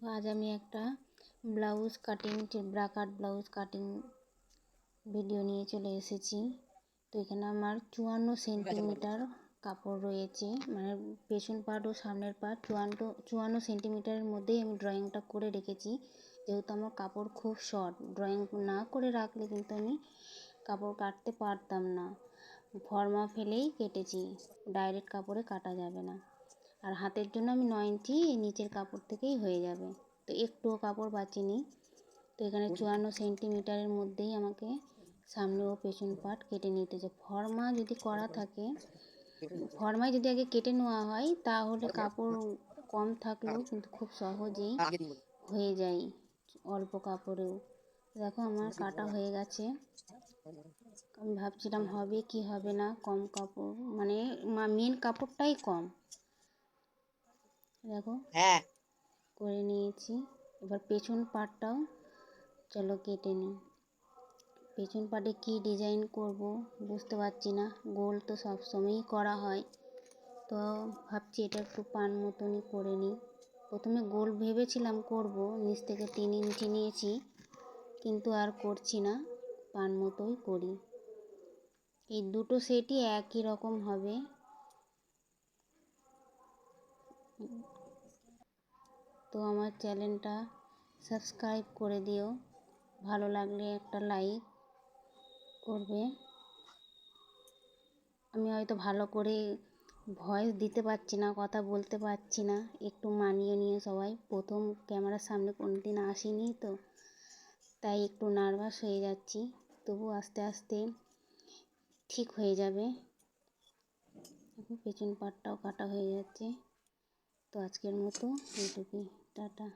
আজ আমি একটা blouse cutting bra cut blouse cutting video নিয়ে চলে এসেছি। তো এখানে আমার 54 সেন্টিমিটার কাপড় রয়েছে, মানে পেছন পার্ট ও সামনের পার্ট 54 সেন্টিমিটারের মধ্যেই আমি ড্রয়িংটা করে রেখেছি। যেহেতু আমার কাপড় খুব শর্ট, ড্রয়িং না করে রাখলে কিন্তু আমি কাপড় কাটতে পারতাম না। ফর্মা ফেলেই কেটেছি, ডাইরেক্ট কাপড়ে কাটা যাবে না। আর হাতের জন্য আমি 9 ইঞ্চি নিচের কাপড় থেকেই হয়ে যাবে, তো একটুও কাপড় বাঁচিনি। তো এখানে 54 সেন্টিমিটারের মধ্যেই আমাকে সামনে ও পেছন পার্ট কেটে নিতে হবে। ফর্মা যদি করা থাকে, ফর্মায় যদি আগে কেটে নেওয়া হয় তাহলে কাপড় কম থাকলেও কিন্তু খুব সহজেই হয়ে যায় অল্প কাপড়েও। দেখো আমার কাটা হয়ে গেছে। আমি ভাবছিলাম হবে কি হবে না, কম কাপড় মানে মেন কাপড়টাই কম। দেখো করে নিয়েছি। এবার পেছন পার্টটাও চলো কেটে নিই। পেছন পার্টে কী ডিজাইন করব বুঝতে পারছি না, গোল তো সবসময়ই করা হয়, তো ভাবছি এটা একটু পান মতনই করে নিই। প্রথমে গোল ভেবেছিলাম করব, নিচ থেকে 3 ইঞ্চি নিয়েছি, কিন্তু আর করছি না, পান মতোই করি। এই দুটো সেটই একই রকম হবে। তো আমার চ্যানেলটা সাবস্ক্রাইব করে দিও, ভালো লাগলে একটা লাইক করবে। আমি হয়তো ভালো করে ভয়েস দিতে পারছি না, কথা বলতে পারছি না, একটু মানিয়ে নিয়ে সবাই। প্রথম ক্যামেরার সামনে কোনোদিন আসিনি তো, তাই একটু নার্ভাস হয়ে যাচ্ছি। তবু আস্তে আস্তে ঠিক হয়ে যাবে। পেছন পাটটাও কাটা হয়ে যাচ্ছে। তো আজকের মতো এইটুকুই, টাটা।